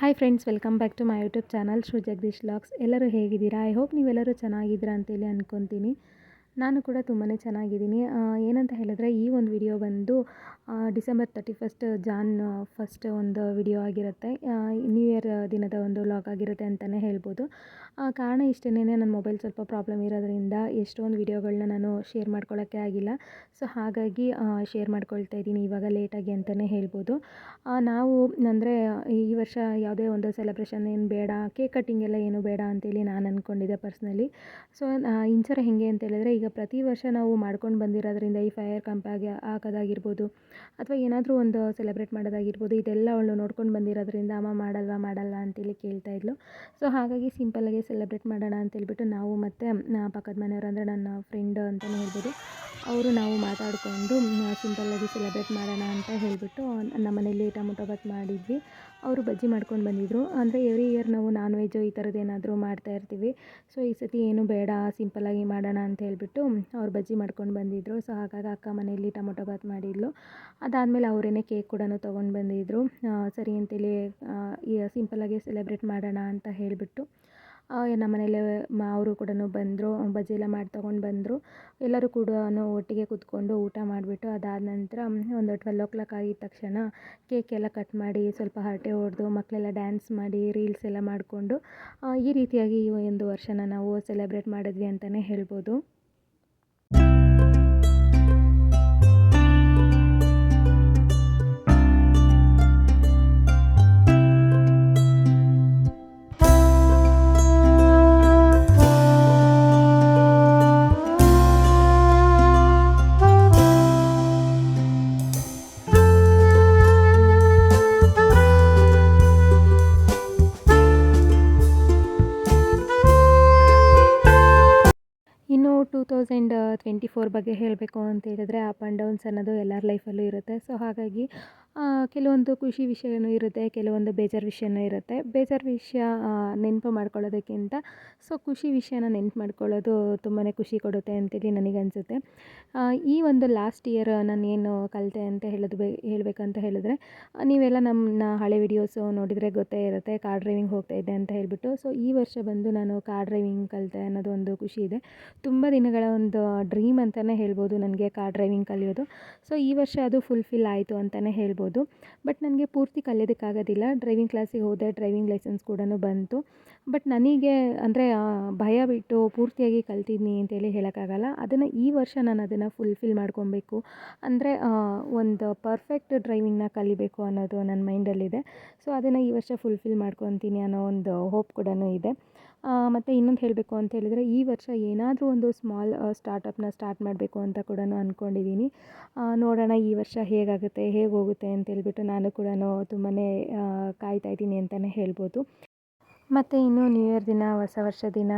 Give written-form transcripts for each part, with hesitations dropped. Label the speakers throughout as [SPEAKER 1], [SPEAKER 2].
[SPEAKER 1] Hi friends, welcome back to my YouTube channel Shri Jagadish vlogs. ಎಲ್ಲರೂ ಹೇಗಿದ್ದೀರಾ? I hope ನೀವೆಲ್ಲರೂ ಚೆನ್ನಾಗಿದ್ದೀರಾ ಅಂತೇಳಿ ಅಂದ್ಕೊತೀನಿ. ನಾನು ಕೂಡ ತುಂಬಾ ಚೆನ್ನಾಗಿದ್ದೀನಿ. ಏನಂತ ಹೇಳಿದ್ರೆ, ಈ ಒಂದು ವಿಡಿಯೋ ಬಂದು ಡಿಸೆಂಬರ್ 31 ಜಾನ್ ಫಸ್ಟ್ ಒಂದು ವಿಡಿಯೋ ಆಗಿರುತ್ತೆ. ನ್ಯೂ ಇಯರ್ ದಿನದ ಒಂದು ವ್ಲಾಗ್ ಆಗಿರುತ್ತೆ ಅಂತಲೇ ಹೇಳ್ಬೋದು. ಕಾರಣ ಇಷ್ಟೇನೆ, ನನ್ನ ಮೊಬೈಲ್ ಸ್ವಲ್ಪ ಪ್ರಾಬ್ಲಮ್ ಇರೋದ್ರಿಂದ ಎಷ್ಟೊಂದು ವಿಡಿಯೋಗಳನ್ನ ನಾನು ಶೇರ್ ಮಾಡ್ಕೊಳ್ಳೋಕ್ಕೆ ಆಗಿಲ್ಲ. ಸೊ ಹಾಗಾಗಿ ಶೇರ್ ಮಾಡ್ಕೊಳ್ತಾ ಇದ್ದೀನಿ ಇವಾಗ ಲೇಟಾಗಿ ಅಂತಲೇ ಹೇಳ್ಬೋದು. ನಾವು ಅಂದರೆ ಈ ವರ್ಷ ಯಾವುದೇ ಒಂದು ಸೆಲೆಬ್ರೇಷನ್ ಏನು ಬೇಡ, ಕೇಕ್ ಕಟ್ಟಿಂಗ್ ಎಲ್ಲ ಏನು ಬೇಡ ಅಂತೇಳಿ ನಾನು ಅಂದ್ಕೊಂಡಿದ್ದೆ ಪರ್ಸ್ನಲಿ. ಸೊ ಇಂಚರ ಹೇಗೆ ಅಂತ ಹೇಳಿದ್ರೆ, ಈಗ ಪ್ರತಿ ವರ್ಷ ನಾವು ಮಾಡ್ಕೊಂಡು ಬಂದಿರೋದ್ರಿಂದ ಈ ಫೈರ್ ಕಂಪಾಗಿ ಹಾಕೋದಾಗಿರ್ಬೋದು, ಅಥವಾ ಏನಾದರೂ ಒಂದು ಸೆಲೆಬ್ರೇಟ್ ಮಾಡೋದಾಗಿರ್ಬೋದು, ಇದೆಲ್ಲ ಅವಳು ನೋಡ್ಕೊಂಡು ಬಂದಿರೋದ್ರಿಂದ ಅಮ್ಮ ಮಾಡಲ್ವಾ ಅಂತೇಳಿ ಕೇಳ್ತಾ ಇದ್ಲು. ಸೊ ಹಾಗಾಗಿ ಸಿಂಪಲ್ಲಾಗಿ ಸೆಲೆಬ್ರೇಟ್ ಮಾಡೋಣ ಅಂತೇಳ್ಬಿಟ್ಟು ನಾವು ಮತ್ತು ಪಕ್ಕದ ಮನೆಯವರು, ಅಂದರೆ ನನ್ನ ಫ್ರೆಂಡ್ ಅಂತಲೇ ಹೇಳ್ಬೋದು, ಅವರು ನಾವು ಮಾತಾಡಿಕೊಂಡು ಸಿಂಪಲ್ಲಾಗಿ ಸೆಲೆಬ್ರೇಟ್ ಮಾಡೋಣ ಅಂತ ಹೇಳಿಬಿಟ್ಟು ನಮ್ಮ ಮನೇಲಿ ಟೊಮೊಟೊ ಬಾತ್ ಮಾಡಿದ್ವಿ. ಅವರು ಬಜ್ಜಿ ಮಾಡ್ಕೊಂಡು ಬಂದಿದ್ದರು. ಅಂದರೆ ಎವ್ರಿ ಇಯರ್ ನಾವು ನಾನ್ ವೆಜ್ಜು ಈ ಥರದ್ದು ಏನಾದರೂ ಮಾಡ್ತಾಯಿರ್ತೀವಿ. ಸೊ ಈ ಸತಿ ಏನು ಬೇಡ, ಸಿಂಪಲ್ಲಾಗಿ ಮಾಡೋಣ ಅಂತ ಹೇಳಿಬಿಟ್ಟು ಅವ್ರು ಬಜ್ಜಿ ಮಾಡ್ಕೊಂಡು ಬಂದಿದ್ದರು. ಸೊ ಹಾಗಾಗಿ ಅಕ್ಕ ಮನೆಯಲ್ಲಿ ಟೊಮೊಟೊ ಬಾತ್ ಮಾಡಿದ್ಲು. ಅದಾದಮೇಲೆ ಅವರೇನೆ ಕೇಕ್ ಕೂಡ ತೊಗೊಂಡು ಬಂದಿದ್ದರು. ಸರಿ ಅಂತೇಳಿ ಈ ಸಿಂಪಲ್ಲಾಗಿ ಸೆಲೆಬ್ರೇಟ್ ಮಾಡೋಣ ಅಂತ ಹೇಳಿಬಿಟ್ಟು ನಮ್ಮ ಮನೇಲೆ ಅವರು ಕೂಡ ಬಂದರು. ಬಜ್ಜಿ ಎಲ್ಲ ಮಾಡಿ ತೊಗೊಂಡು ಬಂದರು. ಎಲ್ಲರೂ ಕೂಡ ಒಟ್ಟಿಗೆ ಕೂತ್ಕೊಂಡು ಊಟ ಮಾಡಿಬಿಟ್ಟು ಅದಾದ ನಂತರ ಒಂದು 12 ಆಗಿದ ತಕ್ಷಣ ಕೇಕ್ ಎಲ್ಲ ಕಟ್ ಮಾಡಿ ಸ್ವಲ್ಪ ಹರಟೆ ಹೊಡೆದು ಮಕ್ಕಳೆಲ್ಲ ಡ್ಯಾನ್ಸ್ ಮಾಡಿ ರೀಲ್ಸ್ ಎಲ್ಲ ಮಾಡಿಕೊಂಡು ಈ ರೀತಿಯಾಗಿ ಈ ಒಂದು ವರ್ಷನ ನಾವು ಸೆಲೆಬ್ರೇಟ್ ಮಾಡಿದ್ವಿ ಅಂತಲೇ ಹೇಳ್ಬೋದು. ಇನ್ನು 2024 ಬಗ್ಗೆ ಹೇಳಬೇಕು ಅಂತ ಹೇಳಿದ್ರೆ, ಅಪ್ ಆ್ಯಂಡ್ ಡೌನ್ಸ್ ಅನ್ನೋದು ಎಲ್ಲರ ಲೈಫಲ್ಲೂ ಇರುತ್ತೆ. ಸೊ ಹಾಗಾಗಿ ಕೆಲವೊಂದು ಖುಷಿ ವಿಷಯನೂ ಇರುತ್ತೆ, ಕೆಲವೊಂದು ಬೇಜಾರು ವಿಷಯನೂ ಇರುತ್ತೆ. ಬೇಜಾರು ವಿಷಯ ನೆನಪು ಮಾಡ್ಕೊಳ್ಳೋದಕ್ಕಿಂತ ಸೊ ಖುಷಿ ವಿಷಯನ ನೆನಪು ಮಾಡ್ಕೊಳ್ಳೋದು ತುಂಬಾ ಖುಷಿ ಕೊಡುತ್ತೆ ಅಂತೇಳಿ ನನಗನ್ಸುತ್ತೆ. ಈ ಒಂದು ಲಾಸ್ಟ್ ಇಯರ್ ನಾನೇನು ಕಲಿತೆ ಅಂತ ಹೇಳಬೇಕಂತ ಹೇಳಿದ್ರೆ, ನೀವೆಲ್ಲ ನನ್ನ ಹಳೆ ವಿಡಿಯೋಸು ನೋಡಿದರೆ ಗೊತ್ತೇ ಇರುತ್ತೆ, ಕಾರ್ ಡ್ರೈವಿಂಗ್ ಹೋಗ್ತಾಯಿದ್ದೆ ಅಂತ ಹೇಳಿಬಿಟ್ಟು. ಸೊ ಈ ವರ್ಷ ಬಂದು ನಾನು ಕಾರ್ ಡ್ರೈವಿಂಗ್ ಕಲಿತೆ ಅನ್ನೋದು ಒಂದು ಖುಷಿ ಇದೆ. ತುಂಬ ದಿನಗಳ ಒಂದು ಡ್ರೀಮ್ ಅಂತಲೇ ಹೇಳ್ಬೋದು ನನಗೆ ಕಾರ್ ಡ್ರೈವಿಂಗ್ ಕಲಿಯೋದು. ಸೊ ಈ ವರ್ಷ ಅದು ಫುಲ್ಫಿಲ್ ಆಯಿತು ಅಂತಲೇ ಹೇಳ್ಬೋದು. ಬಟ್ ನನಗೆ ಪೂರ್ತಿ ಕಲಿಯೋದಕ್ಕಾಗೋದಿಲ್ಲ. ಡ್ರೈವಿಂಗ್ ಕ್ಲಾಸಿಗೆ ಹೋದೆ, ಡ್ರೈವಿಂಗ್ ಲೈಸೆನ್ಸ್ ಕೂಡ ಬಂತು. ಬಟ್ ನನಗೆ ಅಂದರೆ ಭಯ ಬಿಟ್ಟು ಪೂರ್ತಿಯಾಗಿ ಕಲ್ತಿದ್ದೀನಿ ಅಂತೇಳಿ ಹೇಳೋಕ್ಕಾಗಲ್ಲ. ಅದನ್ನು ಈ ವರ್ಷ ನಾನು ಅದನ್ನು ಫುಲ್ಫಿಲ್ ಮಾಡ್ಕೊಬೇಕು. ಅಂದರೆ ಒಂದು ಪರ್ಫೆಕ್ಟ್ ಡ್ರೈವಿಂಗ್ನ ಕಲಿಬೇಕು ಅನ್ನೋದು ನನ್ನ ಮೈಂಡಲ್ಲಿದೆ. ಸೊ ಅದನ್ನು ಈ ವರ್ಷ ಫುಲ್ಫಿಲ್ ಮಾಡ್ಕೊತೀನಿ ಅನ್ನೋ ಒಂದು ಹೋಪ್ ಕೂಡ ಇದೆ. ಮತ್ತು ಇನ್ನೊಂದು ಹೇಳಬೇಕು ಅಂತ ಹೇಳಿದರೆ, ಈ ವರ್ಷ ಏನಾದರೂ ಒಂದು ಸ್ಮಾಲ್ ಸ್ಟಾರ್ಟಪ್ನ ಸ್ಟಾರ್ಟ್ ಮಾಡಬೇಕು ಅಂತ ಕೂಡ ಅಂದ್ಕೊಂಡಿದ್ದೀನಿ. ನೋಡೋಣ ಈ ವರ್ಷ ಹೇಗಾಗುತ್ತೆ, ಹೇಗೆ ಹೋಗುತ್ತೆ ಅಂತೇಳ್ಬಿಟ್ಟು ನಾನು ಕೂಡ ತುಂಬಾ ಕಾಯ್ತಾಯಿದ್ದೀನಿ ಅಂತಲೇ ಹೇಳ್ಬೋದು. ಮತ್ತು ಇನ್ನು ನ್ಯೂ ಇಯರ್ ದಿನ, ಹೊಸ ವರ್ಷ ದಿನ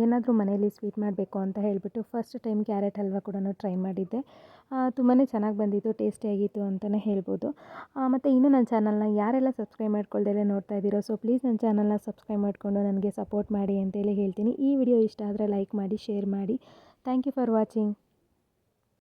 [SPEAKER 1] ಏನಾದರೂ ಮನೇಲಿ ಸ್ವೀಟ್ ಮಾಡಬೇಕು ಅಂತ ಹೇಳಿಬಿಟ್ಟು ಫಸ್ಟ್ ಟೈಮ್ ಕ್ಯಾರೆಟ್ ಹಲ್ವ ಕೂಡ ಟ್ರೈ ಮಾಡಿದ್ದೆ. ತುಂಬಾ ಚೆನ್ನಾಗಿ ಬಂದಿತ್ತು, ಟೇಸ್ಟಿಯಾಗಿತ್ತು ಅಂತಲೇ ಹೇಳ್ಬೋದು. ಮತ್ತು ಇನ್ನೂ ನನ್ನ ಚಾನಲ್ನ ಯಾರೆಲ್ಲ ಸಬ್ಸ್ಕ್ರೈಬ್ ಮಾಡ್ಕೊಳ್ದೇ ನೋಡ್ತಾ ಇದ್ದೀರೋ, ಸೊ ಪ್ಲೀಸ್ ನನ್ನ ಚಾನಲ್ನ ಸಬ್ಸ್ಕ್ರೈಬ್ ಮಾಡಿಕೊಂಡು ನನಗೆ ಸಪೋರ್ಟ್ ಮಾಡಿ ಅಂತೇಳಿ ಹೇಳ್ತೀನಿ. ಈ ವಿಡಿಯೋ ಇಷ್ಟ ಆದರೆ ಲೈಕ್ ಮಾಡಿ, ಶೇರ್ ಮಾಡಿ. Thank you for watching.